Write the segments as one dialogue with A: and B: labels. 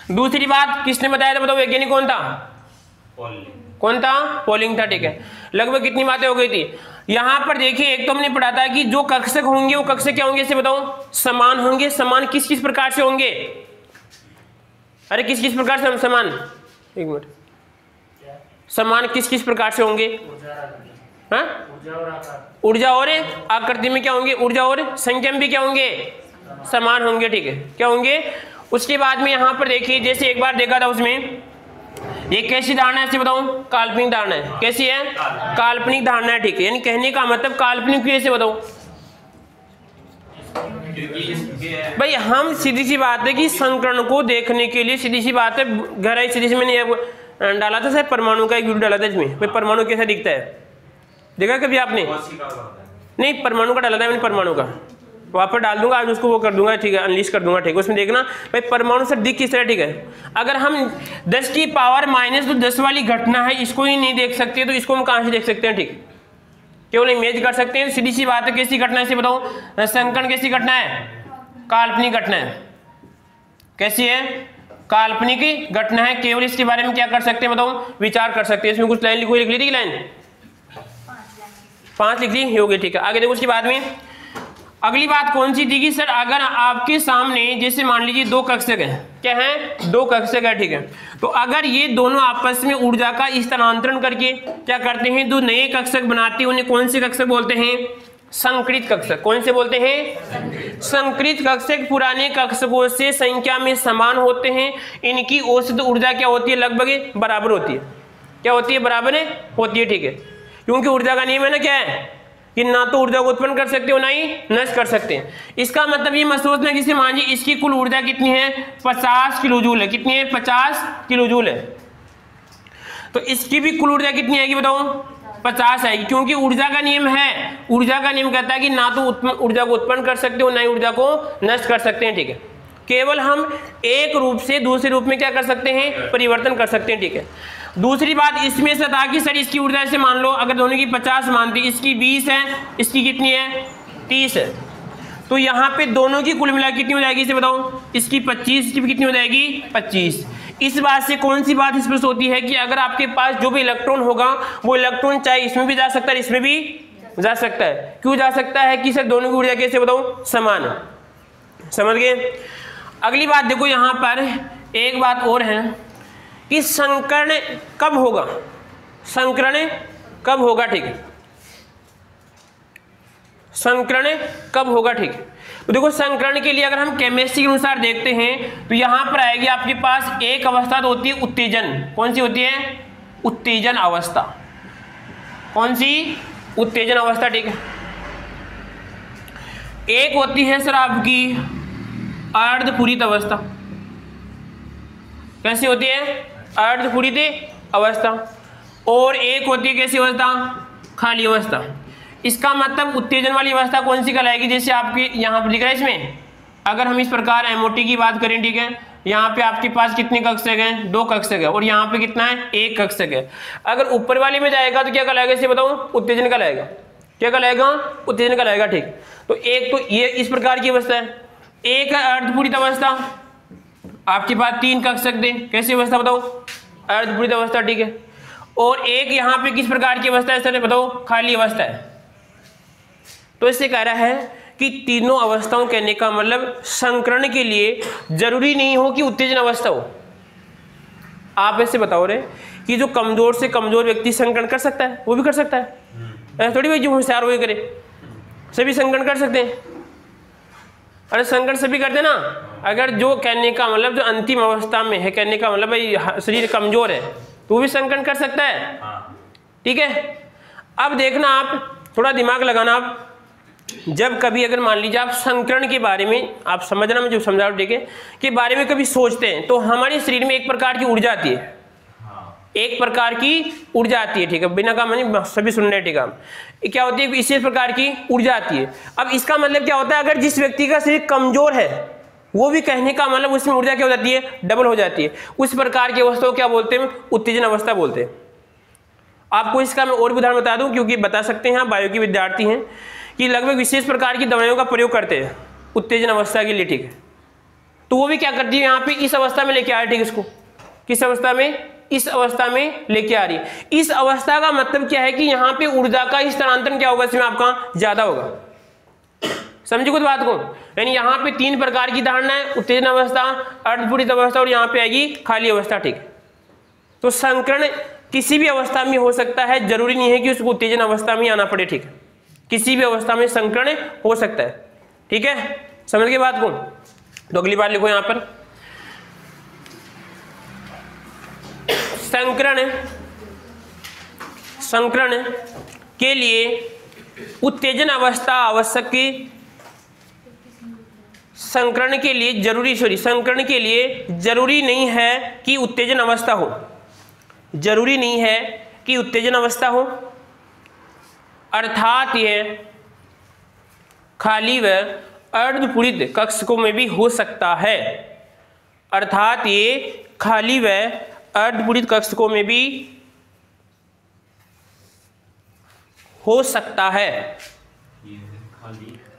A: दूसरी बात किसने बताया था, बताओ वैज्ञानिक कौन था? कौन था? पॉलिंग था, ठीक है। लगभग कितनी बातें हो गई थी। यहां पर देखिए, एक तो हमने पढ़ा था कि जो कक्षक होंगे वो कक्षक क्या होंगे, इसे बताओ, समान होंगे। समान किस किस प्रकार से होंगे? अरे किस किस प्रकार से समान, एक मिनट, समान किस किस प्रकार से होंगे? हाँ, ऊर्जा और आकृति में क्या होंगे? ऊर्जा और संख्या में भी क्या होंगे? समान होंगे, ठीक है। क्या होंगे? उसके बाद में यहां पर देखिए, जैसे एक बार देखा था उसमें, ये कैसी धारणा है इसे बताओ? काल्पनिक धारणा है। कैसी है? काल्पनिक धारणा है, ठीक है। यानी कहने का मतलब काल्पनिक क्यों, इसे बताओ भाई। हम सीधी सी बात है कि संकरण को देखने के लिए सीधी सी बात है, घर सीधी सी मैंने डाला था, शायद परमाणु का एक वीडियो डाला था इसमें, भाई परमाणु कैसा दिखता है, देखा कभी आपने? नहीं, परमाणु का डाला था मैंने, परमाणु का वहां पर डाल दूंगा आज, उसको वो कर दूंगा, ठीक है, अनलिस्ट कर दूंगा, ठीक है। उसमें देखना भाई परमाणु से दिख किस तरह, ठीक है। अगर हम 10 की पावर माइनस जो 10 वाली घटना है इसको ही नहीं देख सकते तो इसको हम कहां से देख सकते हैं, ठीक, केवल इमेज कर सकते हैं। सीधी सी बात है, कैसी घटना है इसे बताओ? संकरण कैसी घटना है? काल्पनिक घटना है। कैसी है? काल्पनिक घटना है। केवल इसके बारे में क्या कर सकते हैं बताओ? विचार कर सकते हैं। इसमें कुछ लाइन लिख ली थी, लाइन 5 लिख ली होगी, ठीक है। आगे देखो, उसके बाद में अगली बात कौन सी थी कि सर अगर आपके सामने जैसे मान लीजिए 2 कक्षक है, क्या है? 2 कक्षक है, ठीक है। तो अगर ये दोनों आपस में ऊर्जा का स्थानांतरण करके क्या करते हैं, 2 नए कक्षक बनाते हैं, उन्हें कौन से कक्षक बोलते हैं? संकृत कक्षक। कौन से बोलते हैं? संकृत कक्षक पुराने कक्षकों से संख्या में समान होते हैं। इनकी औसत ऊर्जा क्या होती है? लगभग बराबर होती है। क्या होती है? बराबर होती है, ठीक है। क्योंकि ऊर्जा का नियम है ना, क्या है कि ना तो ऊर्जा को उत्पन्न कर सकते हो ना ही नष्ट कर सकते हैं। इसका मतलब ये मत सोचना कि मान लीजिए इसकी कुल ऊर्जा कितनी है? 50 किलो जूल है। कितनी है? 50 किलो जूल है। तो इसकी भी कुल ऊर्जा कितनी आएगी बताओ? 50 आएगी, क्योंकि ऊर्जा का नियम है, ऊर्जा का नियम कहता है कि ना तो ऊर्जा को उत्पन्न कर सकते हो ना ही ऊर्जा को नष्ट कर सकते हैं, ठीक है। केवल हम एक रूप से दूसरे रूप में क्या कर सकते हैं? परिवर्तन कर सकते हैं, ठीक है। दूसरी बात इसमें से था कि सर इसकी ऊर्जा से मान लो अगर दोनों की 50 मानती, इसकी 20 है, इसकी कितनी है? 30 है। तो यहाँ पे दोनों की कुल मिला कितनी हो जाएगी इसे बताओ? इसकी 25, इसकी कितनी हो जाएगी? 25। इस बात से कौन सी बात स्पष्ट होती है कि अगर आपके पास जो भी इलेक्ट्रॉन होगा वो इलेक्ट्रॉन चाहे इसमें भी जा सकता है, इसमें भी जा सकता है। क्यों जा सकता है? कि सर दोनों की ऊर्जा कैसे बताओ? समान है। समझ गए? अगली बात देखो, यहाँ पर एक बात और है कि संकरण कब होगा? संकरण कब होगा, ठीक है। संकरण कब होगा, ठीक है। तो देखो संकरण के लिए अगर हम केमिस्ट्री के अनुसार देखते हैं तो यहां पर आएगी आपके पास एक अवस्था तो होती है उत्तेजन। कौन सी होती है? उत्तेजन अवस्था। कौन सी? उत्तेजन अवस्था, ठीक है। एक होती है सर आपकी अर्धपूरित अवस्था। कैसी होती है? अर्धपूरित अवस्था। और एक होती है कैसी अवस्था? खाली अवस्था। इसका मतलब उत्तेजन वाली अवस्था कौन सी कहलाएगी? जैसे आपके यहाँ पर लिख रहा है इसमें, अगर हम इस प्रकार एमओटी की बात करें, ठीक है, यहाँ पे आपके पास कितने कक्षक हैं? 2 कक्षक है। और यहाँ पे कितना है? 1 कक्षक है। अगर ऊपर वाले में जाएगा तो क्या कहलाएगा इसे बताओ? उत्तेजन कहलाएगा। क्या कहलाएगा? उत्तेजन कहलाएगा, ठीक। तो एक तो ये इस प्रकार की अवस्था है। एक है अर्धपूरित अवस्था, आपके पास 3 कक्षक दे, कैसी अवस्था बताओ? अर्धपूरित अवस्था, ठीक है। और एक यहाँ पे किस प्रकार की अवस्था है सर बताओ? खाली अवस्था है। तो इससे कह रहा है कि तीनों अवस्थाओं कहने का मतलब संकरण के लिए जरूरी नहीं हो कि उत्तेजन अवस्था हो। आप ऐसे बताओ रे कि जो कमजोर से कमजोर व्यक्ति संकरण कर सकता है, वो भी कर सकता है। ऐसा थोड़ी भाई जो होशियार वो करे, सभी संकरण कर सकते हैं। अरे संकरण सभी करते ना। अगर जो कहने का मतलब जो अंतिम अवस्था में है, कहने का मतलब भाई शरीर कमजोर है तो वो भी संकरण कर सकता है, ठीक है। अब देखना आप थोड़ा दिमाग लगाना, आप जब कभी अगर मान लीजिए आप संकरण के बारे में आप समझना, मैं जो समझा रहा हूं ठीक है, के बारे में कभी सोचते हैं तो हमारे शरीर में एक प्रकार की ऊर्जा आती है, एक प्रकार की ऊर्जा आती है, ठीक है। बिना का मैंने सभी सुन रहे, ठीक है। क्या होती है? इसी प्रकार की ऊर्जा आती है। अब इसका मतलब क्या होता है? अगर जिस व्यक्ति का शरीर कमजोर है वो भी कहने का मतलब उसमें ऊर्जा क्या हो जाती है? डबल हो जाती है। उस प्रकार की अवस्था को क्या बोलते हैं? उत्तेजन अवस्था बोलते हैं। आपको इसका मैं और भी उदाहरण बता दूं क्योंकि बता सकते हैं, आप बायो के विद्यार्थी हैं, कि लगभग विशेष प्रकार की दवाइयों का प्रयोग करते हैं उत्तेजन अवस्था के लिए, ठीक है। तो वो भी क्या करती है यहाँ पे इस अवस्था में लेके आ रही है, इसको किस अवस्था में, इस अवस्था में लेके आ रही है। इस अवस्था का मतलब क्या है कि यहाँ पे ऊर्जा का स्थानांतरण क्या होगा, इसमें आपका ज्यादा होगा। समझे कुछ बात को, यानी यहाँ पे 3 प्रकार की धारणा है, उत्तेजन अवस्था, अर्धपूरित अवस्था और यहाँ पे आएगी खाली अवस्था, ठीक है। तो संकरण किसी भी अवस्था में हो सकता है, जरूरी नहीं है कि उसको उत्तेजन अवस्था में आना पड़े, ठीक है। किसी भी अवस्था में संकरण हो सकता है, ठीक है, समझ गए बात को। तो अगली बार लिखो यहाँ पर, संकरण के लिए उत्तेजन अवस्था आवश्यक की, संकरण के लिए जरूरी नहीं है कि उत्तेजन अवस्था हो, जरूरी नहीं है कि उत्तेजन अवस्था हो, अर्थात यह खाली व अर्धपूरित कक्षकों में भी हो सकता है, अर्थात ये खाली व अर्धपूरित कक्षकों में भी हो सकता है,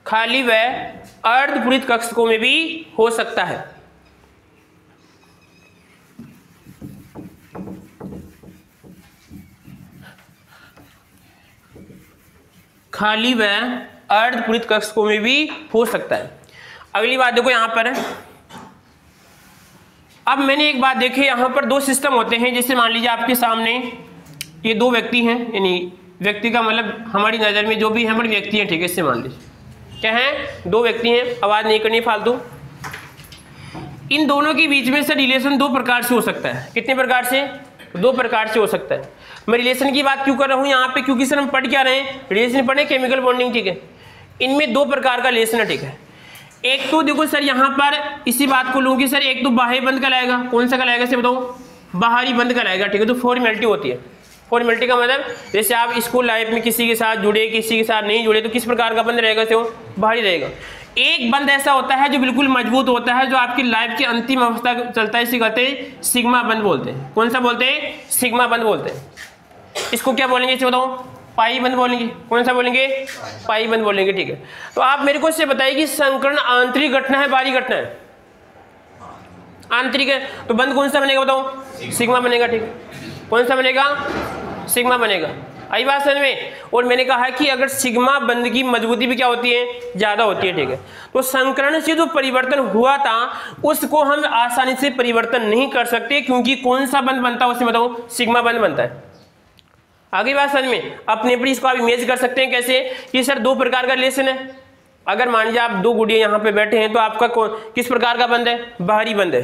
A: खाली व अर्धपूरित कक्षकों में भी हो सकता है। खाली व अर्धपूरित कक्षकों में भी हो सकता है। अगली बात देखो यहां पर, अब मैंने एक बात देखी, यहां पर 2 सिस्टम होते हैं। जैसे मान लीजिए आपके सामने ये 2 व्यक्ति हैं, यानी व्यक्ति का मतलब हमारी नजर में जो भी है हमारे व्यक्ति हैं, ठीक है। इससे मान लीजिए क्या है, 2 व्यक्ति हैं, आवाज नहीं करनी फालतू। इन दोनों के बीच में से रिलेशन 2 प्रकार से हो सकता है। कितने प्रकार से, 2 प्रकार से हो सकता है। मैं रिलेशन की बात क्यों कर रहा हूं यहाँ पे, क्योंकि सर हम पढ़ क्या रहे हैं, रिलेशन पढ़े, केमिकल बॉन्डिंग, ठीक है। इनमें 2 प्रकार का रिलेशन है, ठीक है। एक तो देखो सर यहाँ पर इसी बात को लूंगी सर, एक तो बाह्य बंध कहलाएगा। कौन सा कहलाएगा से बताओ, बाहरी बंध कहलाएगा, ठीक है। तो फॉर्मेलिटी होती है। फॉर्मेलिटी का मतलब जैसे आप स्कूल लाइफ में किसी के साथ जुड़े, किसी के साथ नहीं जुड़े, तो किस प्रकार का बंध रहेगा, से वो बाहरी रहेगा। एक बंध ऐसा होता है जो बिल्कुल मजबूत होता है, जो आपकी लाइफ की अंतिम अवस्था चलता है, इसे कहते हैं सिग्मा बंध बोलते हैं। कौन सा बोलते हैं, सिग्मा बंध बोलते हैं। इसको क्या बोलेंगे इसे बताओ, पाई बंध बोलेंगे। कौन सा बोलेंगे, पाई बंध बोलेंगे, ठीक है। तो आप मेरे को इससे बताइए कि संकरण आंतरिक घटना है, बाहरी घटना है, आंतरिक है, तो बंध कौन सा बनेगा बताओ, सिग्मा बनेगा, ठीक है। कौन सा बनेगा, सिग्मा बनेगा। आई बात समझ में। और मैंने कहा है कि अगर सिग्मा बंध की मजबूती भी क्या होती है, ज्यादा होती है, ठीक है। तो संकरण से जो परिवर्तन हुआ था उसको हम आसानी से परिवर्तन नहीं कर सकते, क्योंकि कौन सा बंध बनता है उसमें बताओ, सिग्मा बंध बनता है। आगे बात समझ में। अपने पर इसको आप इमेज कर सकते हैं कैसे, कि सर 2 प्रकार का रिलेशन है। अगर मान लीजिए आप 2 गुड़िया यहाँ पे बैठे हैं, तो आपका किस प्रकार का बंध है, बाहरी बंध है।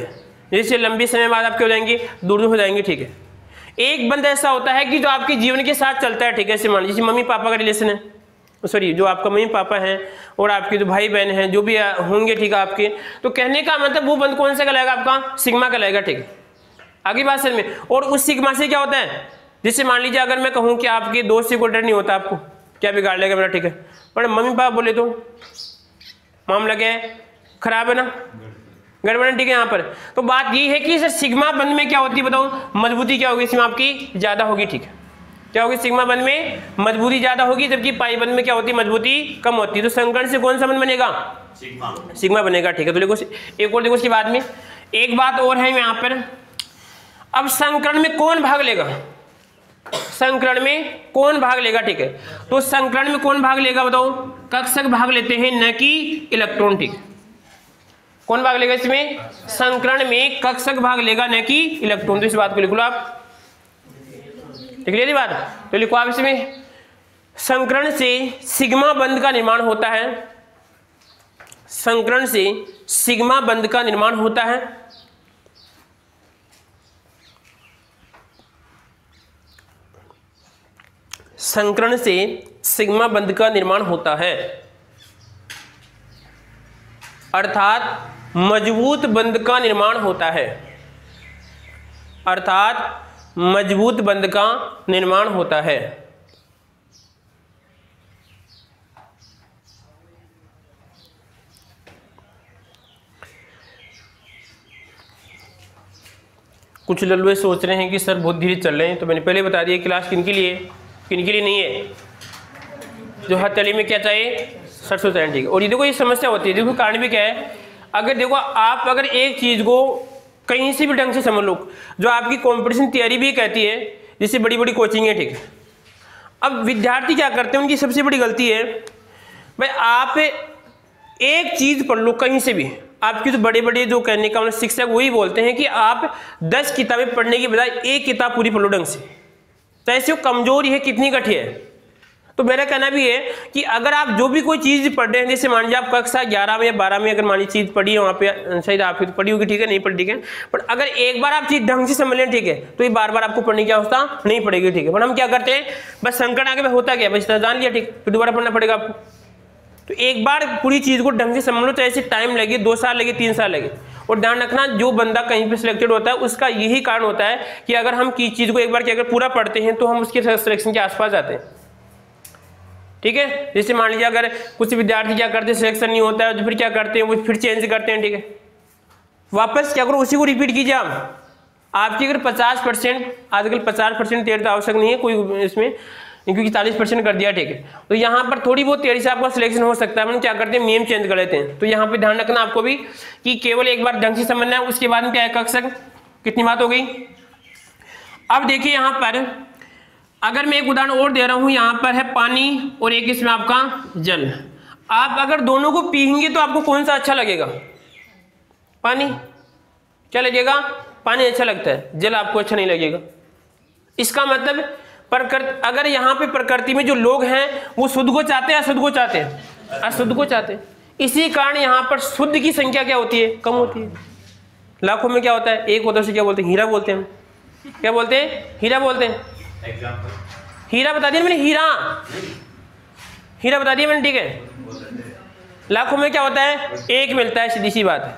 A: जैसे लंबे समय बाद आपके हो जाएंगे, दूर हो जाएंगे, ठीक है। एक बंध ऐसा होता है कि जो आपके जीवन के साथ चलता है, ठीक है। जैसे मान लीजिए मम्मी पापा का रिलेशन है, सॉरी जो आपका मम्मी पापा हैं और आपके जो भाई बहन हैं जो भी होंगे, ठीक है आपके, तो कहने का मतलब वो बंध कौन सा कहलाएगा, आपका सिग्मा कहलाएगा, ठीक है। आगे बात समझ में। और उस सिग्मा से क्या होता है, जैसे मान लीजिए अगर मैं कहूँ कि आपके दोस्त से कोई डर नहीं होता, आपको क्या बिगाड़ लेगा मेरा, ठीक है। पर मम्मी पापा बोले तो मामला क्या है, खराब है ना, गड़बड़, ठीक है। यहाँ पर तो बात ये है कि सर सिग्मा बंध में क्या होती है बताओ, मजबूती क्या होगी इसमें आपकी, ज्यादा होगी, ठीक है। क्या होगी, सिग्मा बंध में मजबूती ज्यादा होगी, जबकि पाई बंध में क्या होती है, मजबूती कम होती है। तो संकरण से कौन सा बंध बनेगा, सिग्मा बनेगा, ठीक है। तो देखो एक और देखो इसके बाद में एक बात और है यहाँ पर। अब संकरण में कौन भाग लेगा, संकरण में कौन भाग लेगा, ठीक है। तो संकरण में कौन भाग लेगा बताओ, कक्षक भाग लेते हैं, न कि इलेक्ट्रॉन, ठीक है। कौन भाग लेगा इसमें, संकरण में कक्षक भाग लेगा, न कि इलेक्ट्रॉन। तो इस बात को लिख लो आप, लिख लिया बात। तो लिखो आप इसमें, संकरण से सिग्मा बंध का निर्माण होता है, संकरण से सिग्मा बंध का निर्माण होता है। संकरण से सिग्मा बंध का निर्माण होता है, अर्थात मजबूत बंध का निर्माण होता है, अर्थात मजबूत बंध का निर्माण होता है। कुछ लल्लुए सोच रहे हैं कि सर बहुत धीरे चल रहे हैं, तो मैंने पहले बता दिया क्लास किन के लिए, किनके लिए नहीं है, जो हथेली में क्या चाहिए, सरसों चाहिए, ठीक है। और ये देखो ये समस्या होती है, देखो कारण भी क्या है, अगर देखो आप अगर एक चीज को कहीं से भी ढंग से समझ लो, जो आपकी कंपटीशन तैयारी भी कहती है, जैसे बड़ी बड़ी कोचिंग है, ठीक है। अब विद्यार्थी क्या करते हैं, उनकी सबसे बड़ी गलती है भाई आप एक चीज पढ़ लो कहीं से भी। आपकी तो बड़े बड़े जो कहने का मतलब शिक्षक वही बोलते हैं कि आप 10 किताबें पढ़ने की बजाय एक किताब पूरी पढ़ लो ढंग से। तो ऐसे वो कमजोरी है कितनी घटिया है। तो मेरा कहना भी है कि अगर आप जो भी कोई चीज पढ़ रहे हैं, जैसे मान लीजिए आप कक्षा 11 में या 12 में अगर मान लीजिए चीज पढ़ी है, वहाँ पे शायद आप पढ़ी होगी, ठीक है, नहीं पढ़ी, ठीक है, पर अगर एक बार आप चीज ढंग से समझ लें, ठीक है, तो ये बार बार आपको पढ़ने की अवस्था नहीं पड़ेगी, ठीक है। पर हम क्या करते हैं, बस संकट आगे होता क्या, बस जान लिया, ठीक, फिर दोबारा पढ़ना पड़ेगा आपको। तो एक बार पूरी चीज को ढंग से समझ लो, चाहे टाइम लगे, 2 साल लगे, 3 साल लगे। और ध्यान रखना, जो बंदा कहीं पे सिलेक्टेड होता है उसका यही कारण होता है कि अगर हम किसी चीज को एक बार अगर पूरा पढ़ते हैं तो हम उसके सिलेक्शन के आसपास जाते हैं, ठीक है। जैसे मान लीजिए अगर कुछ विद्यार्थी क्या करते हैं, सिलेक्शन नहीं होता है तो फिर क्या करते हैं, वो फिर चेंज करते हैं, ठीक है, वापस क्या करो, उसी को रिपीट कीजिए आप। आपकी अगर 50%, आजकल 50% तैयारी तो आवश्यक नहीं है कोई इसमें, क्योंकि 40% कर दिया, ठीक है। तो यहाँ पर थोड़ी बहुत तैयारी से आपका सिलेक्शन हो सकता है। हम क्या करते हैं, नियम चेंज कर लेते हैं। तो यहाँ पे ध्यान रखना आपको भी कि केवल एक बार ढंग से समझना है, उसके बाद में क्या है कक्षा, कितनी बात हो गई। अब देखिए यहाँ पर अगर मैं एक उदाहरण और दे रहा हूँ, यहाँ पर है पानी और एक इसमें आपका जल। आप अगर दोनों को पीएंगे तो आपको कौन सा अच्छा लगेगा, पानी, क्या लगेगा, पानी अच्छा लगता है, जल आपको अच्छा नहीं लगेगा। इसका मतलब अगर यहाँ पे प्रकृति में जो लोग हैं वो शुद्ध को चाहते हैं, अशुद्ध को चाहते हैं, अशुद्ध को चाहते हैं। इसी कारण यहाँ पर शुद्ध की संख्या क्या होती है, कम होती है। लाखों में क्या होता है, एक होता है, क्या बोलते हैं, हीरा बोलते हैं। क्या बोलते हैं, हीरा बोलते हैं। हीरा बता दिया मैंने, हीरा बता दिया मैंने, ठीक है। लाखों में क्या होता है, एक मिलता है, सीधी सी बात है।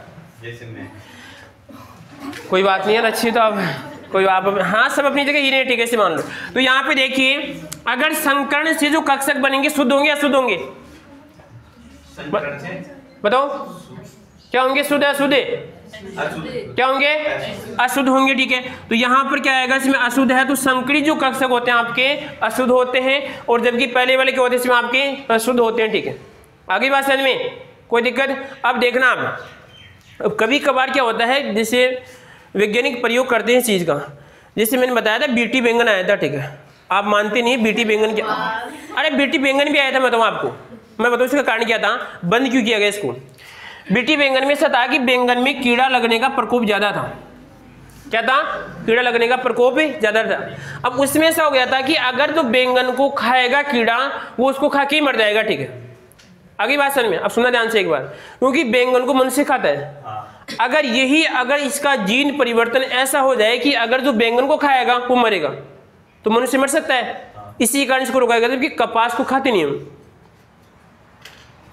A: कोई बात नहीं है, अच्छी तो आप कोई आप हाँ सब अपनी जगह हीरे, ठीक है, से मान लो। तो यहाँ पे देखिए अगर संकर्ण से जो कक्षक बनेंगे शुद्ध होंगे, अशुद्ध होंगे, बताओ क्या होंगे, शुद्ध अशुद्ध, क्या होंगे, अशुद्ध होंगे, ठीक है। तो यहाँ पर क्या आएगा, इसमें अशुद्ध है तो संकरी जो कक्षक होते हैं आपके अशुद्ध होते हैं, और जबकि पहले वाले क्या होते हैं, इसमें आपके शुद्ध होते हैं, ठीक है। आगे बात समझ में, कोई दिक्कत। अब देखना आप, अब कभी कभार क्या होता है, जैसे वैज्ञानिक प्रयोग करते हैं इस चीज का, जैसे मैंने बताया था बीटी बैंगन आया था, ठीक है, आप मानते नहीं बीटी बैंगन क्या, अरे बीटी बैंगन भी आया था, मैं बताऊँ आपको, मैं बताऊँ इसका कारण क्या था, बंद क्यों किया गया इसको। बीटी बैंगन में ऐसा था कि बैंगन में कीड़ा लगने का प्रकोप ज्यादा था। क्या था, कीड़ा लगने का प्रकोप ज्यादा था। अब उसमें ऐसा हो गया था कि अगर तो बैंगन को खाएगा कीड़ा, वो उसको खा के ही मर जाएगा, ठीक है। आगे बात समझ में, अब सुनना ध्यान से एक बार, क्योंकि बैंगन को मनुष्य खाता है। अगर इसका जीन परिवर्तन ऐसा हो जाए कि अगर जो बैंगन को खाएगा वो मरेगा, तो मनुष्य मर सकता है। इसी कारण इसको रोका गया था कि कपास को खाते नहीं हम,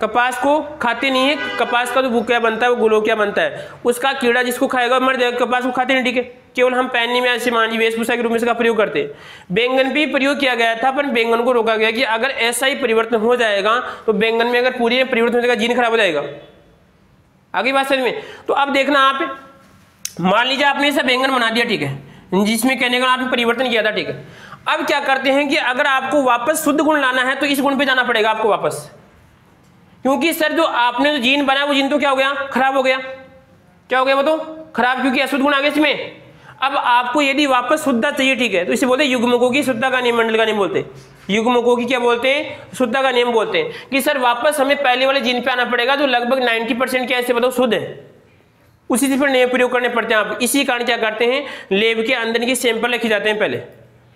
A: कपास को खाते नहीं है। कपास का जो क्या बनता है, वो गुलों क्या बनता है, उसका कीड़ा जिसको खाएगा मर जाएगा, कपास को खाते नहीं, ठीक है। केवल हम पहनने में ऐसे मान लीजिए वेशभूषा के रूप में इसका प्रयोग करते हैं। बैंगन भी प्रयोग किया गया था, पर बैंगन को रोका गया कि अगर ऐसा ही परिवर्तन हो जाएगा तो बैंगन में अगर पूरी परिवर्तन हो जाएगा, जीन खराब हो जाएगा। आगे बात समझ में। तो अब देखना आप, मान लीजिए आपने ऐसा बैंगन बना दिया, ठीक है, जिसमें कहने का आपने परिवर्तन किया था, ठीक है। अब क्या करते हैं कि अगर आपको वापस शुद्ध गुण लाना है तो इस गुण पे जाना पड़ेगा आपको वापस, क्योंकि सर जो आपने जो जीन बनाया वो जीन तो क्या हो गया, खराब हो गया। क्या हो गया वो तो खराब, क्योंकि अशुद्ध गुण आ गए इसमें। अब आपको यदि वापस शुद्धता चाहिए, ठीक है, तो इसे बोलते हैं युग्मकों की शुद्धता का नियम, मंडल का नियम बोलते हैं। युग्मकों की क्या बोलते हैं, शुद्धता का नियम बोलते हैं कि सर वापस हमें पहले वाले जीन पे आना पड़ेगा जो लगभग 90% क्या ऐसे बताओ शुद्ध है, उसी से फिर नियम प्रयोग करने पड़ते हैं आप। इसी कारण क्या करते हैं, लेब के अंदर के सैंपल रखे जाते हैं। पहले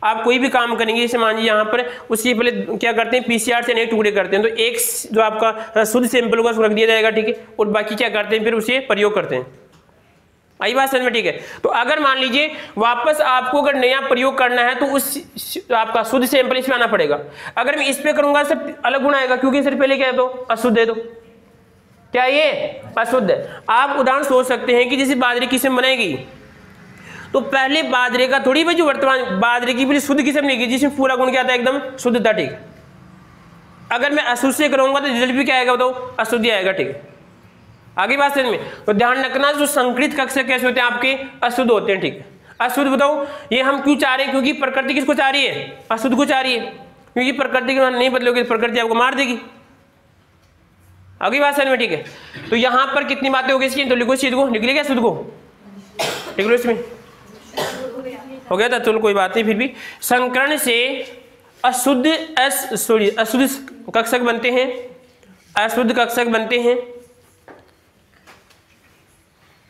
A: आप कोई भी काम करेंगे, जैसे मान लीजिए यहाँ पर, उसके पहले क्या करते हैं, पीसीआर से अनेक टुकड़े करते हैं, तो एक जो आपका शुद्ध सैंपल होगा उसको रख दिया जाएगा, ठीक है, और बाकी क्या करते हैं फिर उसे प्रयोग करते हैं। आई बात समझ में, ठीक है। तो अगर मान लीजिए वापस आपको अगर नया प्रयोग करना है तो उस आपका शुद्ध सैंपल इसमें आना पड़ेगा। अगर मैं इस पे करूंगा सर अलग गुण आएगा, क्योंकि सर पहले क्या है तो अशुद्ध है, तो क्या ये अशुद्ध है। आप उदाहरण सोच सकते हैं कि जैसे बाजरे की किस्म बनाएगी, तो पहले बाजरे का थोड़ी भाई जो वर्तमान बाजरे की पहले शुद्ध किस्म लेगी जिसमें पूरा गुण क्या आता है, एकदम शुद्धता, ठीक है। अगर मैं अशुद्ध से करूंगा तो रिजल्ट भी क्या आएगा बताओ, अशुद्ध आएगा, ठीक है। आगे बात समझ में। तो ध्यान रखना जो संकरित कक्षक कैसे होते हैं आपके, अशुद्ध होते हैं, ठीक है। अशुद्ध बताओ ये हम क्यों चाह रहे हैं, क्योंकि प्रकृति किसको चाह रही है, अशुद्ध को चाह रही है, क्योंकि प्रकृति के नहीं बदलोगे प्रकृति आपको मार देगी। अगली बात सर में, ठीक है। तो यहाँ पर कितनी बातें हो गई इसकी, तो लिखो शुद्ध को, निकले क्या शुद्ध को, लिख लो इसमें, हो गया था, चलो कोई बात नहीं। फिर भी संकरण से अशुद्ध अशुद्ध कक्षक बनते हैं, अशुद्ध कक्षक बनते हैं,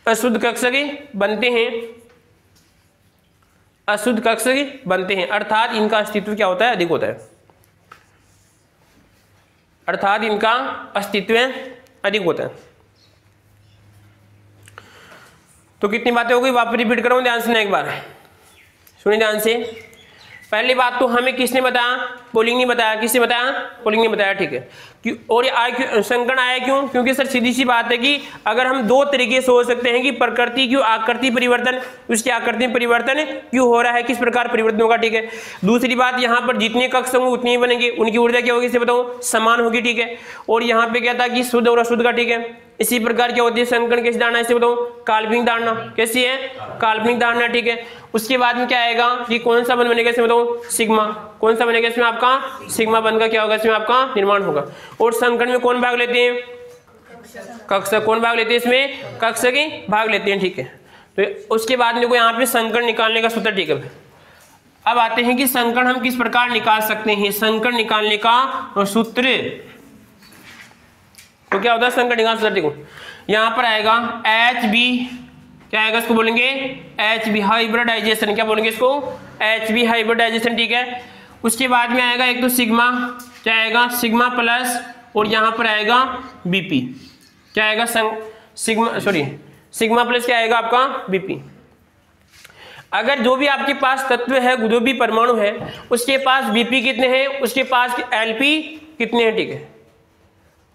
A: अशुद्ध कक्षक बनते हैं, अशुद्ध कक्षक बनते हैं, अर्थात इनका अस्तित्व क्या होता है, अधिक होता है, अर्थात इनका अस्तित्व अधिक होता है। तो कितनी बातें हो गई, वापस रिपीट करूं, ध्यान से ना एक बार सुनिए ध्यान से। पहली बात तो हमें किसने बताया, पोलिंग नहीं बताया, किसने बताया, पोलिंग नहीं बताया, ठीक है। क्यों, और ये संकरण आया क्यों, क्योंकि सर सीधी सी बात है कि अगर हम दो तरीके से हो सकते हैं कि प्रकृति क्यों आकृति परिवर्तन, उसकी आकृति में परिवर्तन क्यों हो रहा है, किस प्रकार परिवर्तन होगा, ठीक है। दूसरी बात, यहाँ पर जितने कक्ष होंगे उतने ही बनेंगे, उनकी ऊर्जा क्या होगी इसे बताओ, समान होगी, ठीक है। और यहाँ पे क्या था कि शुद्ध और अशुद्ध का, ठीक है। इसी प्रकार क्या होती है संकरण कैसी धारणा, इसे बताओ, काल्पनिक धारणा, कैसी है, काल्पनिक धारणा, ठीक है। उसके बाद में क्या आएगा कि कौन सा बंध बनेगा, इसमें बताओ, सिग्मा, कौन सा बनेगा इसमें आपका, सिग्मा बंध का क्या होगा, इसमें आपका निर्माण होगा। और संकरण में कौन भाग लेते हैं, कक्षक, कौन भाग लेते हैं इसमें, कक्षक ही भाग लेते हैं, ठीक है। तो उसके बाद देखो यहाँ पे संकरण निकालने का सूत्र, ठीक है। अब आते हैं कि संकरण हम किस प्रकार निकाल सकते हैं, संकरण निकालने का सूत्र, तो क्या होता है संकरण निकाल सूत्र, देखो यहाँ पर आएगा HB, क्या आएगा इसको बोलेंगे HB हाइब्रिडाइजेशन, क्या बोलेंगे इसको, HB हाइब्रिडाइजेशन, ठीक है। उसके बाद में आएगा एक तो सिग्मा, क्या आएगा, सिग्मा प्लस, और यहाँ पर आएगा BP, क्या आएगा, सिग्मा प्लस क्या आएगा आपका BP। अगर जो भी आपके पास तत्व है, जो भी परमाणु है, उसके पास BP कितने हैं, उसके पास LP कितने हैं, ठीक है।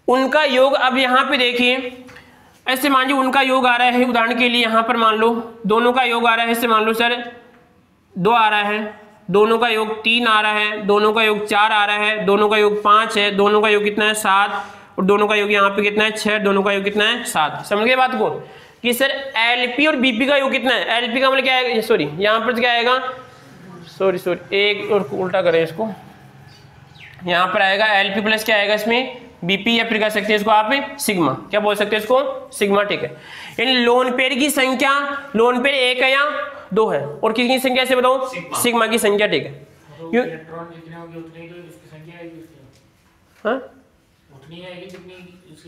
A: उनका योग, अब यहाँ पे देखिए, ऐसे मान लो उनका योग आ रहा है, उदाहरण के लिए यहाँ पर मान लो दोनों का योग आ रहा है, ऐसे मान लो सर 2 आ रहा है, दोनों का योग 3 आ रहा है, दोनों का योग 4 आ रहा है, दोनों का योग 5 है, दोनों का योग कितना है 7, और दोनों का योग यहाँ पे कितना है 6, दोनों का योग कितना है 7। समझ गए बात को कि सर LP और BP का योग कितना है, LP का मतलब क्या आएगा, सॉरी यहाँ पर क्या आएगा, सॉरी एक और उल्टा करें इसको, यहाँ पर आएगा LP प्लस क्या आएगा इसमें BP, या फिर कह सकते हैं इसको आप सिग्मा, क्या बोल सकते हैं इसको, सिग्मा, ठीक है। यानी लोन पेयर की संख्या, लोन पेयर 1 है या 2 है, और किसकी संख्या से बताओ, सिग्मा की संख्या, ठीक है। क्यों,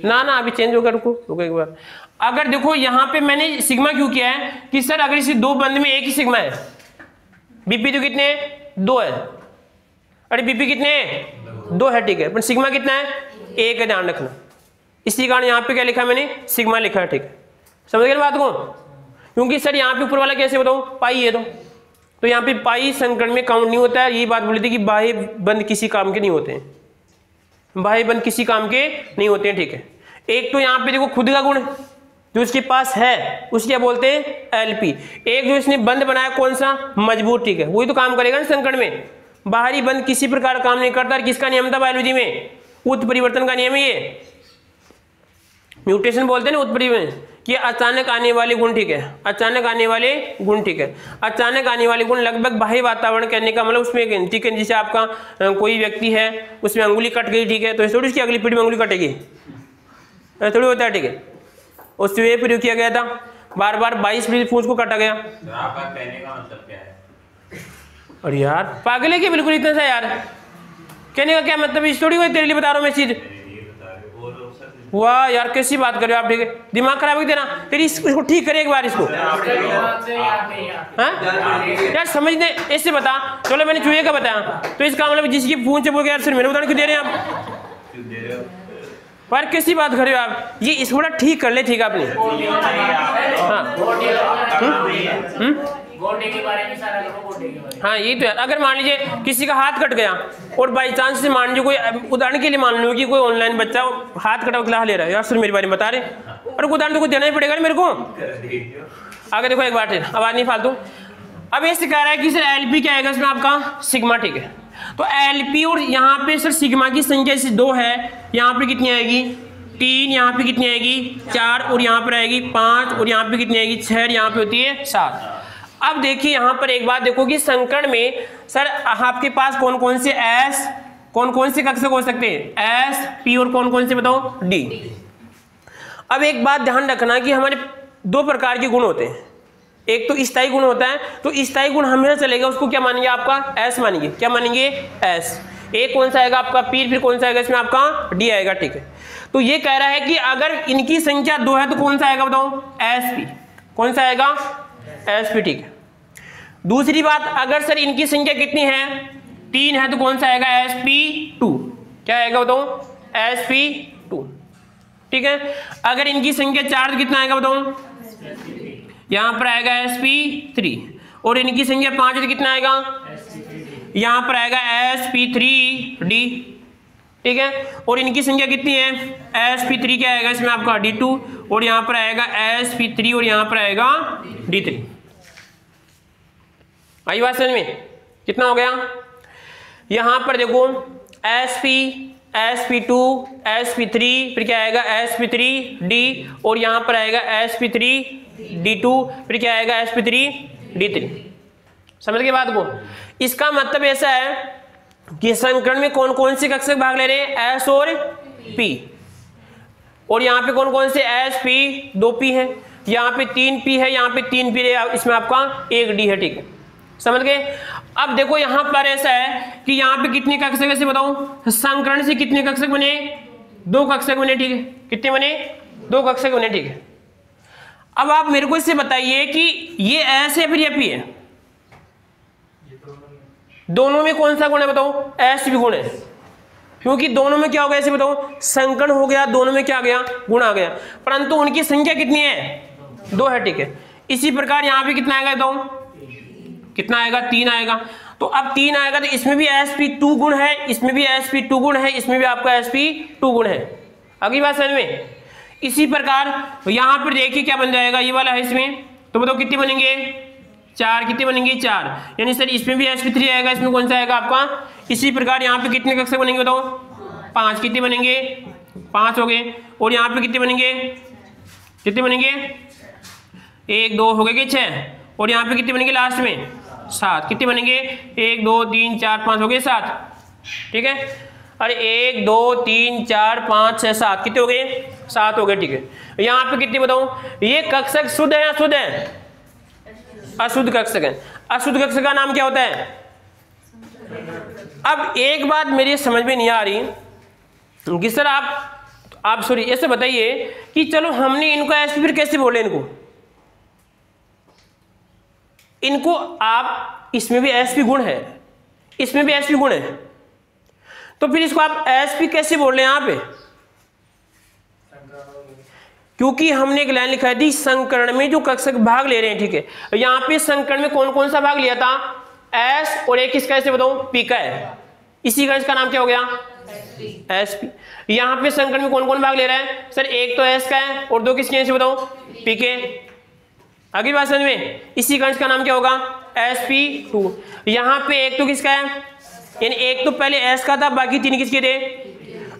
A: ना अभी चेंज होगा, रुको एक बार। अगर देखो यहाँ पे मैंने सिग्मा क्यों किया है कि सर अगर इसी 2 बंद में एक ही सिग्मा है, BP तो कितने 2 है, अरे BP कितने 2 है, ठीक है, पर सिग्मा कितना है 1 है, ध्यान रखना। इसी कारण यहाँ पे क्या लिखा मैंने, सिग्मा लिखा है, ठीक है। समझ गए बात को, क्योंकि सर यहाँ पे ऊपर वाला कैसे बताओ, पाई है, तो यहाँ पे पाई संकरण में काउंट नहीं होता है। यही बात बोली थी कि बाह्य बंद किसी काम के नहीं होते हैं, बाह्य बंद किसी काम के नहीं होते हैं, ठीक है। एक तो यहाँ पे देखो खुद का गुण जो उसके पास है उसके क्या बोलते हैं LP, एक जो इसने बंद बनाया कौन सा, मजबूत, ठीक है, वही तो काम करेगा ना संकरण में। बाहरी बंद किसी प्रकार काम नहीं करता। किसका नियम था बायोलॉजी में, उत्परिवर्तन का नियम है, ये म्यूटेशन बोलते हैं ना, उत्परिवर्तन, कि अचानक आने वाले गुण, ठीक है, अचानक आने वाले गुण, ठीक है। अचानक आने वाले गुण लगभग बाह्य वातावरण कहने का मतलब उसमें, ठीक है, जैसे आपका कोई व्यक्ति है उसमें अंगुली कट गई, ठीक है, तो थोड़ी उसकी अगली पीढ़ी में अंगुली कटेगी, थोड़ी होता है, ठीक है। उससे प्रयोग किया गया था, बार बार 22 फूस को काटा गया।
B: कहने का मतलब क्या है?
A: अरे यार पागल है कि बिल्कुल इतना सा यार, कहने का क्या मतलब, इस थोड़ी कोई तेरे लिए बता रहा हूँ मैं चीज। वाह यार कैसी बात कर रहे हो आप, ठीक है, दिमाग खराब है तेरा, तेरी इसको ठीक करे एक बार इसको, हाँ यार समझने ऐसे बता। चलो मैंने चूहे का बताया, तो इसका मतलब जिसकी पूंछ है वो यार सिर मेरे उदाहरण क्यों दे रहे हैं आप, पर कैसी बात कर रहे हो आप, ये इस थोड़ा ठीक कर ले, ठीक है आपने, हाँ यही तो यार। अगर मान लीजिए किसी का हाथ कट गया और बाई चांस से मान लीजिए कोई, उदाहरण के लिए मान लो कि कोई ऑनलाइन बच्चा हाथ कटा क्लास ले रहा है, यार सर मेरे बारे में बता रहे, और उदाहरण तो कुछ देना ही पड़ेगा ना मेरे को। आगे देखो एक बात है, आवाज नहीं फालतू। अब ये सिखा रहा है कि सर LP क्या आएगा इसमें आपका सिग्मा, ठीक है। तो LP और यहाँ पे सर सिग्मा की संख्या जैसे 2 है, यहाँ पे कितनी आएगी 3, यहाँ पे कितनी आएगी 4, और यहाँ पर आएगी 5, और यहाँ पे कितनी आएगी 6, यहाँ पे होती है 7। अब देखिए यहाँ पर एक बात देखो कि संकरण में सर आपके पास कौन कौन से S कौन कौन से कक्षक हो सकते हैं? एस, पी और कौन कौन से बताओ? डी। अब एक बात ध्यान रखना कि हमारे दो प्रकार के गुण होते हैं, एक तो स्थायी गुण होता है, तो स्थायी गुण हमेशा चलेगा, उसको क्या मानेंगे? आपका एस मानेंगे। क्या मानेंगे? एस। एक कौन सा आएगा आपका? पी, फिर कौन सा आएगा इसमें? आपका डी आएगा, ठीक है। तो ये कह रहा है कि अगर इनकी संख्या 2 है तो कौन सा आएगा बताओ? S P. कौन सा आएगा? एस पी, ठीक है। दूसरी बात, अगर सर इनकी संख्या कितनी है? 3 है तो कौन सा आएगा? S P 2। क्या आएगा बताओ? एस पी 2, ठीक है। अगर इनकी संख्या 4 तो कितना आएगा बताओ? यहां पर आएगा एस पी 3। और इनकी संख्या 5 है तो कितना आएगा? यहां पर आएगा एस पी 3 डी, ठीक है। और इनकी संख्या कितनी है? एस पी 3 क्या आएगा इसमें? आपका डी 2। और यहां पर आएगा एस पी 3 और यहां पर आएगा डी 3। आई बात समझ में? कितना हो गया? यहां पर देखो S P, S P 2, S P 3, फिर क्या आएगा? एस पी 3 डी, और यहां पर आएगा एस पी 3 डी 2, फिर क्या आएगा? S P 3 D 3। समझ गए बात को? इसका मतलब ऐसा है कि संकरण में कौन कौन से कक्षक भाग ले रहे हैं? एस और पी। और यहाँ पे कौन कौन से? एस पी 2 पी है, यहाँ पे 3 पी है, यहाँ पे 3 पी है, इसमें आपका 1 डी है, ठीक है। समझ गए? अब देखो यहाँ पर ऐसा है कि यहाँ पे कितने कक्षक ऐसे बताओ? संकरण से कितने कक्षक बने? 2 कक्षक बने, ठीक है। कितने बने? 2 कक्षक बने, ठीक है। अब आप मेरे को इससे बताइए कि ये एस है फिर ये पी है, दोनों में कौन सा गुण है बताओ? एस भी गुण है, क्योंकि दोनों में क्या हो गया ऐसे बताओ? संकरण हो गया, दोनों में क्या आ गया? गुण आ गया, परंतु उनकी संख्या कितनी है? 2 है, ठीक है। इसी प्रकार यहां पे कितना आएगा बताओ? कितना आएगा? 3 आएगा। तो अब 3 आएगा तो इसमें भी sp2 गुण है, इसमें भी sp2 गुण है, इसमें भी आपका sp2 गुण है। अगली बात समझ में? इसी प्रकार यहां पर देखिए क्या बन जाएगा, ये वाला है इसमें, तो बताओ कितने बनेंगे? 4। कितने बनेंगे? 4। यानी सर इसमें भी sp3 आएगा, इसमें कौन सा आएगा आपका? इसी प्रकार यहाँ पे कितने कक्षक बनेंगे बताओ? 5। कितने बनेंगे? 5 हो गए। और यहाँ पे कितने बनेंगे? कितने बनेंगे? 1 2 हो गए, 6। और यहाँ पे कितने बनेंगे लास्ट में? 7। कितने बनेंगे? 1 2 3 4 5 हो गए 7, ठीक है। अरे 1 2 3 4 5 6 7 कितने हो गए? 7 हो गए, ठीक है। यहाँ पे कितने बताओ? ये कक्षक शुद्ध है या अशुद्ध है? अशुद्ध कक्षक है। अशुद्ध कक्षक का नाम क्या होता है? अब एक बात मेरी समझ में नहीं आ रही कि सर आप सॉरी ऐसे बताइए कि चलो हमने इनको एसपी फिर कैसे बोले इनको आप इसमें भी एसपी गुण है, इसमें भी एसपी गुण है, तो फिर इसको आप एसपी कैसे बोल रहे हैं यहाँ पे? क्योंकि हमने एक लाइन लिखा थी संकरण में जो कक्षक भाग ले रहे हैं, ठीक है। यहाँ पे संकरण में कौन कौन सा भाग लिया था? एस और एक किसका ऐसे बताऊं? पी का है। इसी का इसका नाम क्या हो गया? एसपी। यहाँ पे संकरण में कौन कौन भाग ले रहा है? सर एक तो एस का है और 2 किसके ऐसे बताओ? पी के। अगली बात समझ में? इसी का इसका नाम क्या होगा? sp2। यहाँ पे एक तो किसका है? यानी एक तो पहले एस का था, बाकी 3 किसके थे?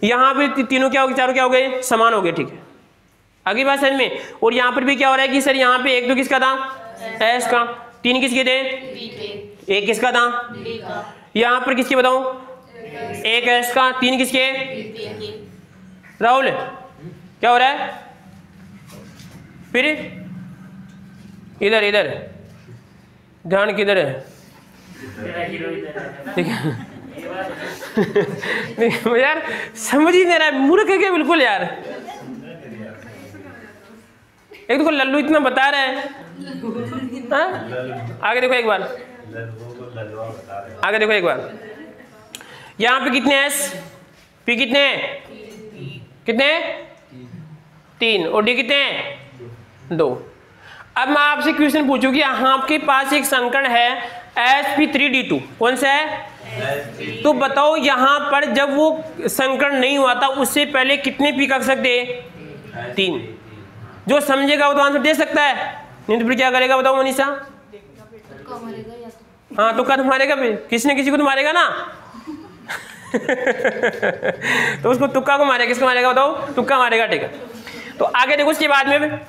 A: यहाँ पे तीनों क्या हो गए? चारों क्या हो गए? समान हो गए, ठीक है। अगली बात समझ में? और यहाँ पर भी क्या हो रहा है कि सर यहाँ पे एक तो किसका था? एस का। 3 किसके थे? एक किसका था? यहाँ पर किसके बताऊं? एक एस का। 3 किसके? राहुल क्या हो रहा है? फिर इधर इधर ध्यान किधर है? ठीक है यार समझ ही नहीं रहा है, मूर्ख है क्या बिल्कुल यार। एक तो लल्लू इतना बता रहा है, हाँ? आगे देखो एक बार, आगे देखो एक बार। यहाँ पे कितने एस? पी कितने? कितने? 3 और डी कितने? 2। अब मैं आपसे क्वेश्चन पूछूं कि आपके पास एक संकरण है sp3d2, कौन सा है? तो बताओ यहाँ पर जब वो संकरण नहीं हुआ था उससे पहले कितने पी कक्षक थे? 3। जो समझेगा वो तो आंसर दे सकता है, नहीं तो फिर क्या करेगा बताओ मनीषा? हाँ तुक्का तो मारेगा, फिर किसी न किसी को तो मारेगा ना। तो उसको तुक्का को मारेगा, किसको मारेगा बताओ? तुक्का मारेगा, ठीक है। तो आगे देखो उसके बाद में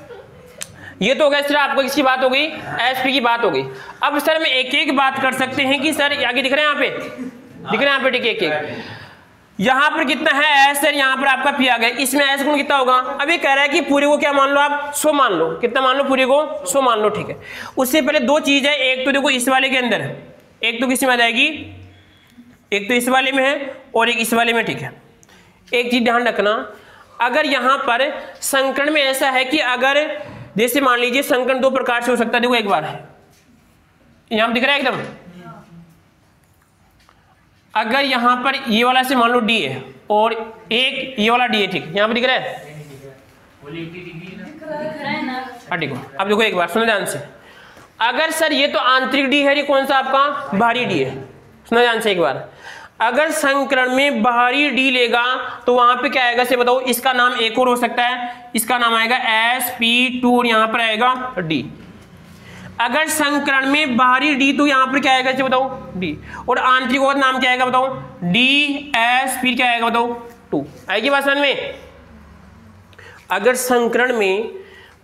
A: ये तो हो गया सर आपको किसकी बात हो गई? एसपी की बात हो गई। अब सर में एक एक बात कर सकते हैं कि सर आगे दिख रहे हैं यहाँ पे, दिख रहे हैं यहाँ पे, ठीक है एक एक। यहाँ पर कितना है एस है, यहाँ पर आपका पी आ गया, इसमें एस गुण कितना होगा। अभी कह रहा है कि पूरे को क्या मान लो आप 100 मान लो, कितना मान लो पूरे को 100 मान लो, ठीक है। उससे पहले दो चीज है, एक तो देखो इस वाले के अंदर है, एक तो किस में आ जाएगी, एक तो इस वाले में है और एक इस वाले में, ठीक है। एक चीज ध्यान रखना, अगर यहाँ पर संकरण में ऐसा है कि अगर जैसे मान लीजिए संकरण दो प्रकार से हो सकता है, देखो एक बार यहां दिख रहा है एकदम, अगर यहां पर ये वाला से मान लो डी है और एक ये वाला डी है, ठीक, यहां पर दिख रहा है, ठीक है। अब देखो एक बार सुनो ध्यान से, अगर सर ये तो आंतरिक डी है, ये कौन सा आपका बाहरी डी है, सुनो ध्यान से एक बार, अगर संकरण में बाहरी डी लेगा तो वहां पे क्या आएगा से बताओ, इसका नाम एक और हो सकता है, इसका नाम आएगा sp2 और यहां पर आएगा d। अगर संकरण में बाहरी डी तो यहां पर क्या आएगा से बताओ d, और आंतरिक का नाम क्या आएगा बताओ ds, फिर क्या आएगा बताओ 2। आएगी बात समझ में। अगर संकरण में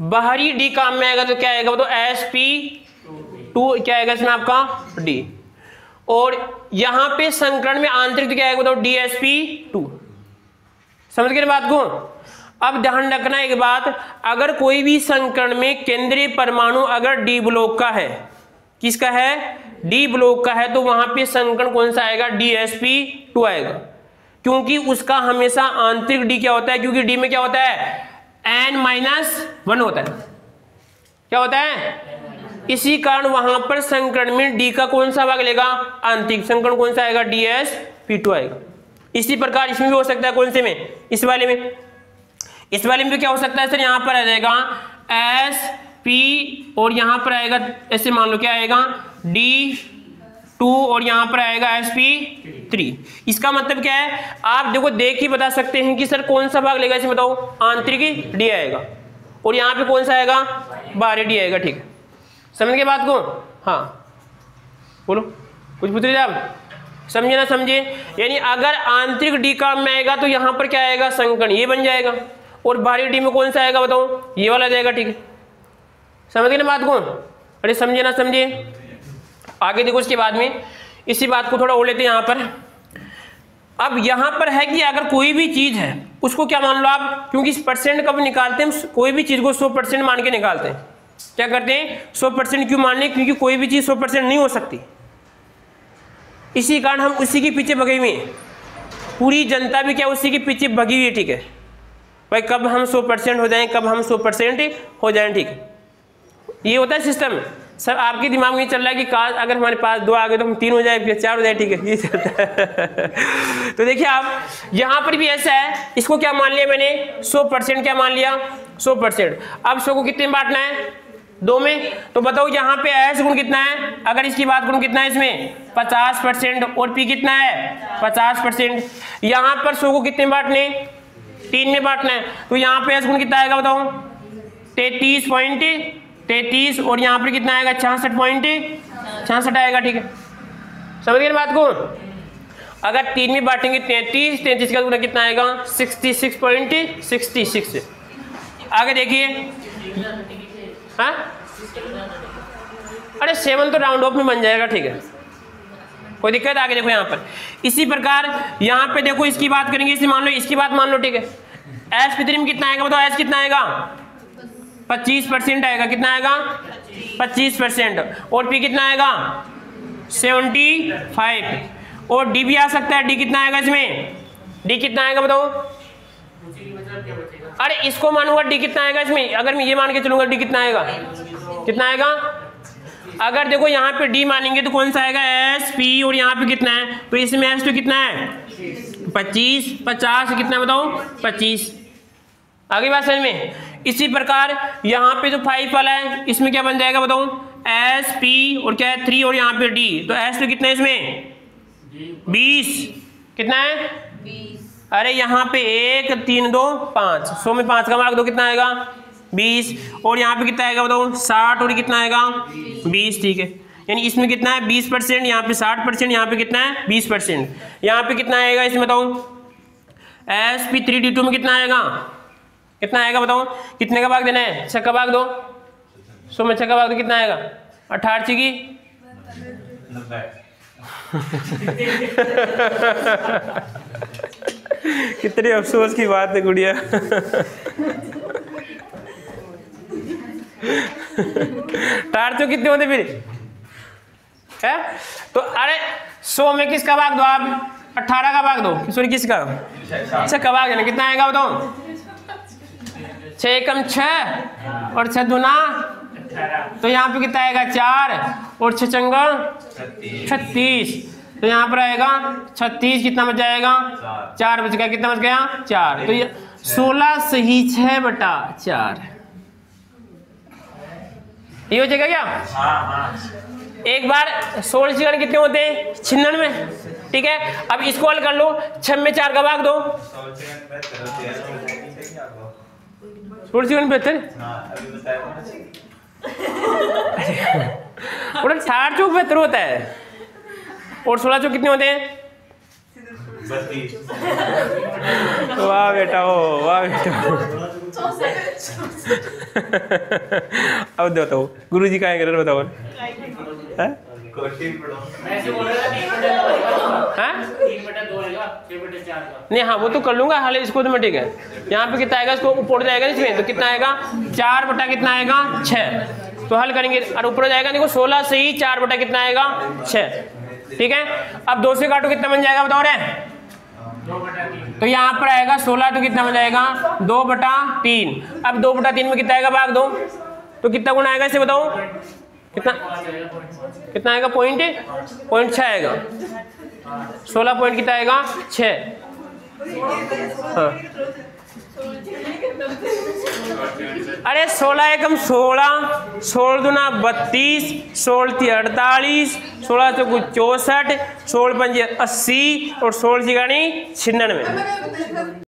A: बाहरी डी काम में आएगा तो क्या आएगा बताओ sp2, क्या आएगा इसमें आपका d, और यहां पे संकरण में आंतरिक तो क्या आएगा बताओ dsp2। समझ गए बात को। अब ध्यान रखना एक बात, अगर कोई भी संकरण में केंद्रीय परमाणु अगर डी ब्लॉक का है, किसका है, डी ब्लॉक का है, तो वहां पे संकरण कौन सा आएगा dsp2 आएगा, क्योंकि उसका हमेशा आंतरिक डी क्या होता है, क्योंकि डी में क्या होता है n-1 होता है, क्या होता है, इसी कारण वहां पर संकरण में डी का कौन सा भाग लेगा, आंतरिक संकरण कौन सा आएगा dsp2 आएगा। इसी प्रकार इसमें भी हो सकता है, कौन से में, इस वाले में, इस वाले में भी क्या हो सकता है सर, यहां पर आ जाएगा sp और यहां पर आएगा ऐसे मान लो क्या आएगा d2 और यहां पर आएगा sp3। इसका मतलब क्या है, आप देखो देख ही बता सकते हैं कि सर कौन सा भाग लेगा इसे बताओ, आंतरिक डी आएगा और यहां पे कौन सा आएगा, बाहरी डी आएगा, ठीक है। समझ गए बात को। हाँ बोलो, कुछ पूछ रहे आप, समझे ना समझे। यानी अगर आंतरिक डी काम में आएगा तो यहां पर क्या आएगा, संकरण ये बन जाएगा, और बाहरी डी में कौन सा आएगा बताओ, ये वाला जाएगा, ठीक है। समझ गए ना बात को। अरे समझे ना समझे। आगे देखो इसके बाद में इसी बात को थोड़ा और लेते हैं यहाँ पर। अब यहाँ पर है कि अगर कोई भी चीज है उसको क्या मान लो आप, क्योंकि इस परसेंट कब निकालते हैं, कोई भी चीज को 100% मान के निकालते हैं। क्या करते हैं 100% क्यों मान लें, क्योंकि कोई भी चीज 100% नहीं हो सकती, इसी कारण हम उसी के पीछे भगे हुए हैं। पूरी जनता भी क्या उसी के पीछे भगी हुई है, ठीक है भाई, कब हम 100% हो जाएं, कब हम 100% हो जाएं, ठीक है। ये होता है सिस्टम। सर आपके दिमाग में चल रहा है कि काश अगर हमारे पास 2 आ गए तो हम 3 हो जाए, फिर 4 हो जाए, ठीक है, ये चलता है। तो देखिए आप यहाँ पर भी ऐसा है, इसको क्या मान लिया मैंने 100%, क्या मान लिया 100%। अब 100 को कितने में बांटना है, 2 में, तो बताओ यहाँ पे एस गुण कितना है, अगर इसकी बात करूँ कितना है इसमें 50%, और पी कितना है 50%। यहाँ पर 100 को कितने में बांटने, 3 में बांटना है, तो यहाँ पे एस गुण कितना आएगा बताओ 33.33, और यहाँ पर कितना आएगा 66.66 आएगा, ठीक है। समझ गए बात को। अगर 3 में बांटेंगे 33 का गुना कितना आएगा 66.66। आगे देखिए, हाँ अरे 7 तो राउंड ऑफ में बन जाएगा, ठीक है, कोई दिक्कत। आगे देखो यहाँ पर इसी प्रकार यहाँ पे देखो इसकी बात करेंगे, इसे मान लो, इसकी बात मान लो, ठीक है। एस पी3 में कितना आएगा बताओ, एस कितना आएगा 25% आएगा, कितना आएगा 25%, और पी कितना आएगा 75, और डी भी आ सकता है, डी कितना आएगा इसमें, डी कितना आएगा बताओ, अरे इसको मानूंगा डी कितना आएगा इसमें, अगर मैं ये मान के चलूंगा डी कितना आएगा, कितना आएगा। अगर देखो यहाँ पे डी मानेंगे तो कौन सा आएगा एस पी, और यहाँ पे कितना है, तो इसमें एस तो कितना है 25, 50 कितना बताओ 25। आगे बात समझ में। इसी प्रकार यहाँ पे जो 5 वाला है इसमें क्या बन जाएगा बताओ एस पी, और क्या है 3, और यहाँ पे डी, तो एस तो कितना है इसमें 20, कितना है 20। अरे यहाँ पे 1 3 2 5, 100 में 5 का मार्क दो, कितना आएगा 20, और यहाँ पे कितना आएगा बताओ 60, और कितना आएगा 20, ठीक है। यानी इसमें कितना है 20%, यहाँ पे 60%, यहाँ पे कितना है 20%। यहाँ पे कितना आएगा इसमें बताओ sp3d2 में कितना आएगा, कितना आएगा बताओ, कितने का भाग देना है, 6 का भाग दो, 100 में 6 का भाग दो, कितना आएगा 18 की 90। कितने अफसोस की बात है गुड़िया। टार तो कितने होते फिर है? तो अरे 100 में किसका भाग दो आप? 18 का भाग दो, सॉरी किसका? अच्छा का भाग है ना, कितना आएगा बताओ? 6 एकम 6 और 6 दूना, तो यहाँ पे कितना आएगा? 4 और 6 चंगा 36, तो यहाँ पर आएगा 36, कितना बच जाएगा? 4 बच गया, कितना बच गया? 4, तो ये 16 सही 6/4 ये हो जाएगा क्या? एक बार 16 चिकन कितने होते हैं? 96, ठीक है। अब इसको हल कर लो, 6 में 4 का भाग दो, 16 चिकन बेहतर, और 60 चौक बेहतर होता है, और 16 चौक कितने होते हैं?
B: 32।
A: वाह बेटा हो, वाह बेटा हो। अब बताओ गुरुजी का है, बताओ हैं? नहीं हाँ वो तो कर लूंगा, हाल इसको तो मैं ठीक है। यहाँ पे कितना आएगा? इसको ऊपर जाएगा इसमें, तो कितना आएगा? 4 बटा कितना आएगा? 6, तो हल करेंगे और ऊपर जाएगा, देखो 16 से ही 4 बटा कितना आएगा? 6, ठीक है। अब 2 से काटो, कितना बन जाएगा बताओ रे? तो यहाँ पर आएगा 16, तो कितना बन जाएगा? 2/3। अब 2/3 में कितना आएगा? भाग दो, तो कितना गुना आएगा इसे बताओ? कितना आएगा? 0.6 आएगा। 16 पॉइंट कितना आएगा? 6। हाँ अरे 16 एकम 16, 16 दूना 32, 16 × 48, 16 चौक 64, 16 × 5 80 और 16 × 96।